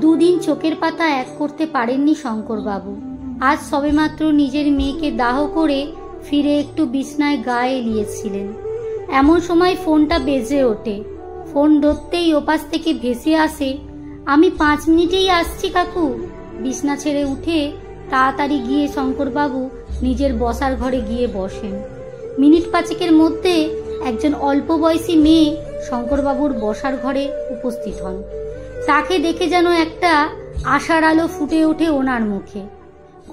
দুদিন চোখের পাতা এক করতে পারেননি শঙ্করবাবু। আজ সবেমাত্র নিজের মেয়েকে দাহ করে ফিরে একটু বিছনায় গায়ে এলিয়েছিলেন। এমন সময় ফোনটা বেজে ওঠে। ফোন ধরতেই ওপাশ থেকে ভেসে আসে, আমি 5 মিনিটেই আসছি কাকু। বিছনা ছেড়ে উঠে তাড়াতাড়ি গিয়ে শঙ্করবাবু নিজের বসার ঘরে গিয়ে বসেন। মিনিট 5-এর মধ্যে একজন অল্প বয়সী মেয়ে শঙ্করবাবুর বসার ঘরে উপস্থিত হন। তাকে দেখে যেন একটা আশার আলো ফুটে ওঠে ওনার মুখে।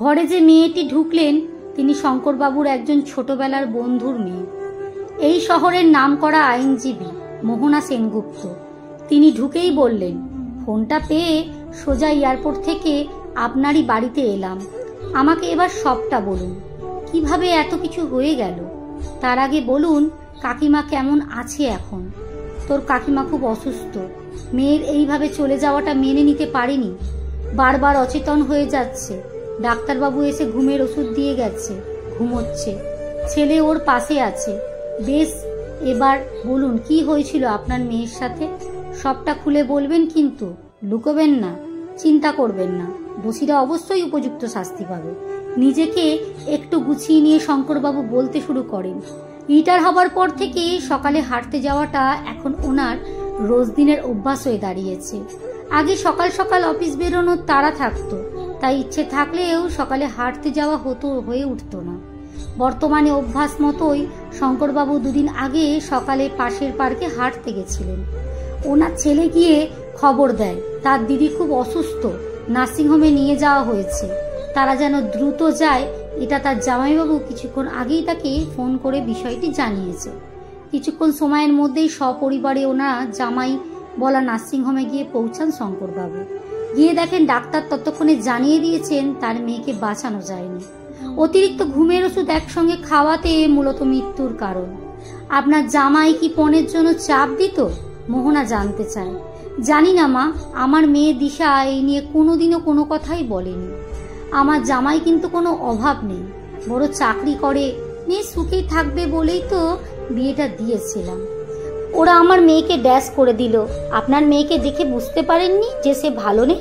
ঘরে যে মেয়েটি ঢুকলেন তিনি শঙ্করবাবুর একজন ছোটবেলার বন্ধুর মেয়ে, এই শহরের নামকরা আইনজীবী মোহনা সেনগুপ্ত। তিনি ঢুকেই বললেন, ফোনটা পেয়ে সোজা এয়ারপোর্ট থেকে আপনারই বাড়িতে এলাম। আমাকে এবার সবটা বলুন, কিভাবে এত কিছু হয়ে গেল। তার আগে বলুন কাকিমা কেমন আছে এখন। তোর কাকিমা খুব অসুস্থ। মেয়ের এইভাবে চলে যাওয়াটা মেনে নিতে পারিনি। বারবার অচেতন হয়ে যাচ্ছে। ডাক্তারবাবু এসে ঘুমের ওষুধ দিয়ে গেছে, ঘুমোচ্ছে। ছেলে ওর পাশে আছে। বেশ, এবার বলুন কি হয়েছিল আপনার মেয়ের সাথে। সবটা খুলে বলবেন, কিন্তু লুকোবেন না। চিন্তা করবেন না, দোষীরা অবশ্যই উপযুক্ত শাস্তি পাবে। নিজেকে একটু গুছিয়ে নিয়ে শঙ্করবাবু বলতে শুরু করেন, রিটায়ার হবার পর থেকে সকালে হাঁটতে যাওয়াটা এখন ওনার রোজ দিনের অভ্যাস হয়ে দাঁড়িয়েছে। আগে সকাল সকাল অফিস বেরোনোর তাড়া থাকতো, তাই ইচ্ছে থাকলেও সকালে হাঁটতে যাওয়া হয়ে উঠত না। বর্তমানে অভ্যাস মতোই শঙ্করবাবু 2 দিন আগে সকালে পাশের পার্কে হাঁটতে গেছিলেন। ওনার ছেলে গিয়ে খবর দেয় তার দিদি খুব অসুস্থ, নার্সিংহোমে নিয়ে যাওয়া হয়েছে। তারা যেন দ্রুত যায়, এটা তার জামাইবাবু কিছুক্ষণ আগেই তাকে ফোন করে বিষয়টি জানিয়েছে। কিছুক্ষণ সময়ের মধ্যেই সপরিবারে ওনারা জামাই বলা নার্সিংহোমে গিয়ে পৌঁছান শঙ্করবাবু। গিয়ে দেখেন ডাক্তার ততক্ষণে জানিয়ে দিয়েছেন তার মেয়েকে বাঁচানো যায়নি। অতিরিক্ত ঘুমের ওষুধ একসঙ্গে খাওয়াতে মূলত মৃত্যুর কারণ। আপনার জামাই কি পণের জন্য চাপ দিত? মোহনা জানতে চায়। জানি না মা, আমার মেয়ে দিশা এই নিয়ে কোনোদিনও কোনো কথাই বলেনি। আমার জামাই কিন্তু কোনো অভাব নেই, বড় চাকরি করে। মেয়ে সুখেই থাকবে বলেই তো বিয়েটা দিয়েছিলাম। ওরা আমার মেয়েকে ড্যাশ করে দিল। আপনার মেয়েকে দেখে বুঝতে পারেননি যে সে ভালো নেই?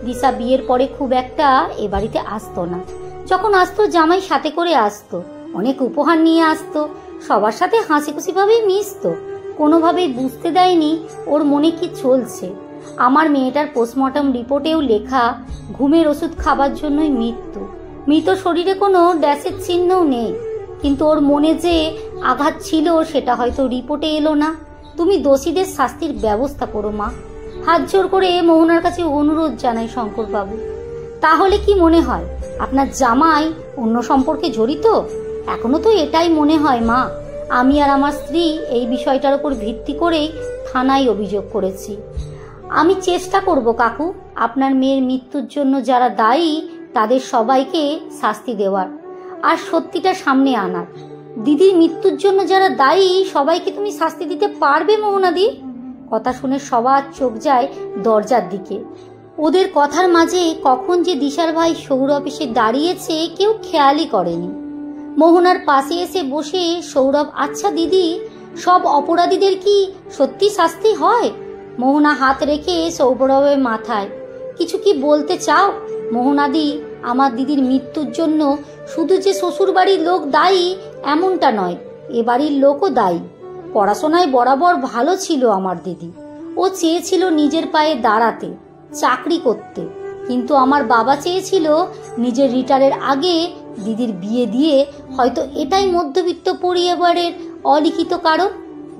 দিশা বিয়ের পরে খুব একটা এ বাড়িতে আসতো না। যখন আসতো জামাই সাথে করে আসতো, অনেক উপহার নিয়ে আসতো, সবার সাথে হাসি খুশি ভাবেই মিশতো। কোনোভাবেই বুঝতে দেয়নি ওর মনে কি চলছে। আমার মেয়েটার পোস্টমর্টম রিপোর্টেও লেখা ঘুমের ওষুধ খাবার জন্যই মৃত্যু। মৃত শরীরে কোনো ড্যাশের চিহ্নও নেই, কিন্তু ওর মনে যে আঘাত ছিল সেটা হয়তো রিপোর্টে এলো না। তুমি দোষীদের শাস্তির ব্যবস্থা করো মা। হাত জোর করে মোহনার কাছে অনুরোধ জানাই শঙ্করবাবু। তাহলে কি মনে হয় আপনার জামাই অন্য সম্পর্কে জড়িত? এখনো তো এটাই মনে হয় মা। আমি আর আমার স্ত্রী এই বিষয়টার উপর ভিত্তি করেই থানায় অভিযোগ করেছি। আমি চেষ্টা করব কাকু, আপনার মেয়ের মৃত্যুর জন্য যারা দায়ী তাদের সবাইকে শাস্তি দেওয়ার আর সত্যিটা সামনে আনার। দিদির মৃত্যুর জন্য যারা দায়ী সবাইকে তুমি শাস্তি দিতে পারবে মোহনাদি? কথা শুনে সবার চোখ যায় দরজার দিকে। ওদের কথার মাঝে কখন যে দিশার ভাই সৌরভ এসে দাঁড়িয়েছে কেউ খেয়ালই করেনি। মোহনার পাশে এসে বসে সৌরভ, আচ্ছা দিদি, সব অপরাধীদের কি সত্যি শাস্তি হয়? মোহনা হাত রেখে সৌরভের মাথায়, কিছু কি বলতে চাও? মোহনাদি, আমার দিদির মৃত্যুর জন্য শুধু যে শ্বশুর বাড়ির লোক দায়ী এমনটা নয়, এ বাড়ির লোকও দায়ী। পড়াশোনায় বরাবর ভালো ছিল আমার দিদি। ও চেয়েছিল নিজের পায়ে দাঁড়াতে, চাকরি করতে, কিন্তু আমার বাবা চেয়েছিল নিজের রিটায়ারের আগে দিদির বিয়ে দিয়ে। হয়তো এটাই মধ্যবিত্ত পরিবারের অলিখিত কারণ।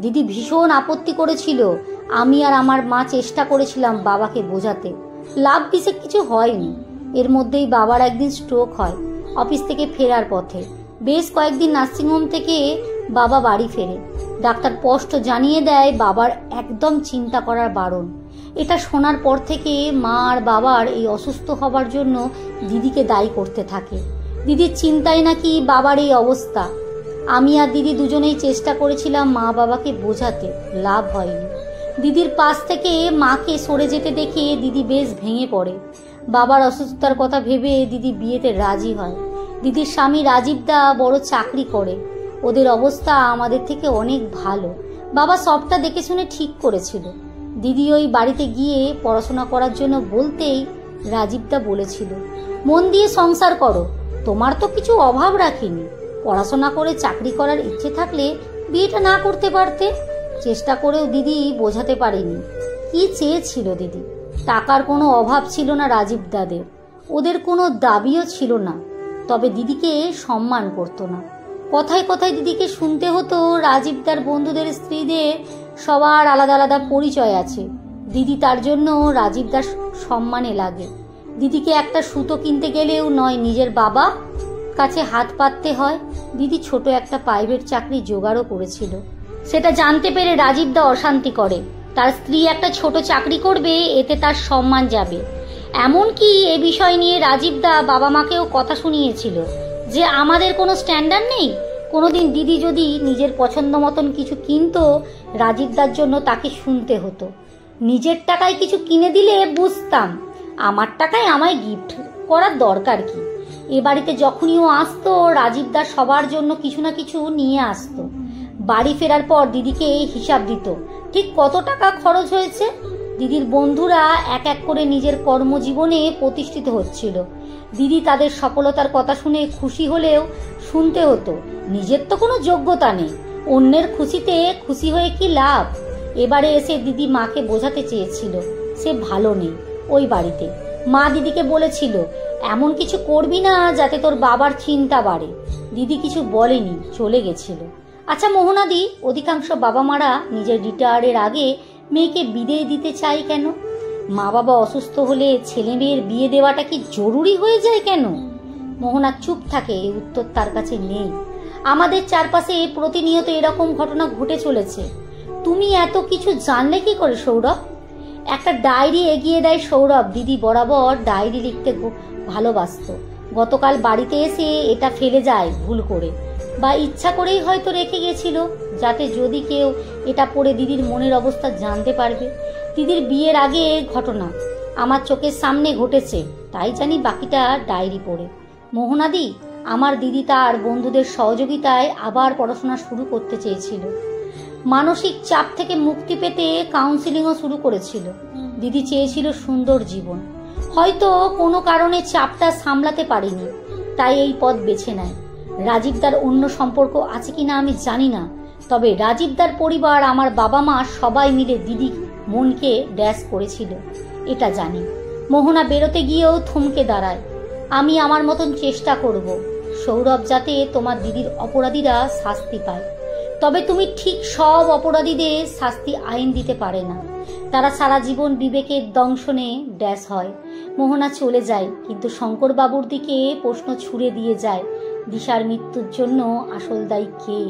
দিদি ভীষণ আপত্তি করেছিল। আমি আর আমার মা চেষ্টা করেছিলাম বাবাকে বোঝাতে, লাভ বিশেষ কিছু হয়নি। এর মধ্যেই বাবার একদিন স্ট্রোক হয় অফিস থেকে ফেরার পথে। বেশ কয়েকদিন নার্সিংহোম থেকে বাবা বাড়ি ফেরে। ডাক্তার স্পষ্ট জানিয়ে দেয় বাবার একদম চিন্তা করার বারণ। এটা শোনার পর থেকে মা আর বাবার এই অসুস্থ হবার জন্য দিদিকে দায়ী করতে থাকে। দিদির চিন্তায় নাকি বাবার এই অবস্থা। আমি আর দিদি দুজনেই চেষ্টা করেছিলাম মা বাবাকে বোঝাতে, লাভ হয়নি। দিদির পাশ থেকে মাকে সরে যেতে দেখে দিদি বেশ ভেঙে পড়ে। বাবার অসুস্থতার কথা ভেবে দিদি বিয়েতে রাজি হয়। দিদির স্বামী রাজীবদা বড় চাকরি করে। ওদের অবস্থা আমাদের থেকে অনেক ভালো। বাবা সবটা দেখে শুনে ঠিক করেছিল। দিদি ওই বাড়িতে গিয়ে পড়াশোনা করার জন্য বলতেই রাজীবদা বলেছিল, মন দিয়ে সংসার করো, তোমার তো কিছু অভাব রাখিনি, পড়াশোনা করে চাকরি করার ইচ্ছে থাকলে বিয়েটা না করতে পারতে। চেষ্টা করেও দিদি বোঝাতে পারেনি কি চেয়েছিল দিদি। টাকার কোনো অভাব ছিল না রাজীবদাদের, ওদের কোনো দাবিও ছিল না, তবে দিদিকে সম্মান করতো না। কথায় কথায় দিদিকে শুনতে হতো রাজীবদার বন্ধুদের স্ত্রীদের সবার আলাদা আলাদা পরিচয় আছে, দিদি তার জন্য রাজীবদার সম্মানে লাগে। দিদিকে একটা সুতো কিনতে গেলেও নয় নিজের বাবা কাছে হাত পাততে হয়। দিদি ছোট একটা প্রাইভেট চাকরি জোগাড়ও করেছিল, সেটা জানতে পেরে রাজীবদা অশান্তি করে। তার স্ত্রী একটা ছোট চাকরি করবে, এতে তার সম্মান যাবে। এমনকি এ বিষয় নিয়ে রাজীবদা বাবা মাকেও কথা শুনিয়েছিল যে আমাদের কোনো স্ট্যান্ডার্ড নেই। কোনোদিন দিদি যদি নিজের পছন্দ মতন কিছু কিনতো, রাজীবদার জন্য তাকে শুনতে হতো, নিজের টাকায় কিছু কিনে দিলে বুঝতাম, আমার টাকায় আমায় গিফট করার দরকার কি। এ বাড়িতে যখনই ও আসতো, রাজীবদার সবার জন্য কিছু না কিছু নিয়ে আসতো। বাড়ি ফেরার পর দিদিকে হিসাব দিত, ঠিক কত টাকা খরচ হয়েছে। দিদির বন্ধুরা এক এক করে নিজের কর্মজীবনে প্রতিষ্ঠিত হচ্ছিল। দিদি তাদের সফলতার কথা শুনে খুশি হলেও শুনতে হতো, নিজের তো কোনো যোগ্যতা নেই, অন্যের খুশিতে খুশি হয়ে কি লাভ। এবারে এসে দিদি মাকে বোঝাতে চেয়েছিল সে ভালো নেই ওই বাড়িতে। মা দিদিকে বলেছিল, এমন কিছু করবি না যাতে তোর বাবার চিন্তা বাড়ে। দিদি কিছু বলেনি, চলে গেছিল। আচ্ছা মোহনাদি, অধিকাংশ বাবা মারা নিজের রিটায়ারের আগে মেয়েকে বিদেয় দিতে চায় কেন? মা বাবা অসুস্থ হলে ছেলে মেয়ের বিয়ে দেওয়াটা কি জরুরি হয়ে যায় কেন? মোহনা চুপ থাকে, এই উত্তর তার কাছে নেই। আমাদের চারপাশে প্রতিনিয়ত এরকম ঘটনা ঘটে চলেছে। তুমি এত কিছু জানলে কি করে সৌরভ? একটা ডায়েরি এগিয়ে দেয় সৌরভ। দিদি বরাবর ডায়েরি লিখতে ভালোবাসত। গতকাল বাড়িতে এসে এটা ফেলে যায় ভুল করে, বা ইচ্ছা করেই হয়তো রেখে গেছিল, যাতে যদি কেউ এটা পড়ে দিদির মনের অবস্থা জানতে পারবে। দিদির বিয়ের আগে ঘটনা আমার চোখের সামনে ঘটেছে, তাই জানি বাকিটা ডায়েরি পড়ে। মোহনাদি, আমার দিদি তার বন্ধুদের সহযোগিতায় আবার পড়াশোনা শুরু করতে চেয়েছিল। মানসিক চাপ থেকে মুক্তি পেতে কাউন্সিলিংও শুরু করেছিল। দিদি চেয়েছিল সুন্দর জীবন, হয়তো কোনো কারণে চাপটা সামলাতে পারেনি, তাই এই পথ বেছে নেয়। রাজীবদার অন্য সম্পর্ক আছে কিনা আমি জানি না, তবে রাজীবদার পরিবার, আমার বাবা মা সবাই মিলে দিদি মনকে ড্যাশ করেছিল, এটা জানি। মোহনা বেরোতে গিয়েও থমকে দাঁড়ায়। আমি আমার মতন চেষ্টা করব সৌরভ, যাতে তোমার দিদির অপরাধীরা শাস্তি পায়। তবে তুমি ঠিক সব অপরাধীদের শাস্তি আইন দিতে পারে না, তারা সারা জীবন বিবেকের দংশনে ড্যাশ হয়। মোহনা চলে যায়, কিন্তু শঙ্করবাবুর দিকে প্রশ্ন ছুড়ে দিয়ে যায়, দিশার মৃত্যুর জন্য আসল দায়ী কে?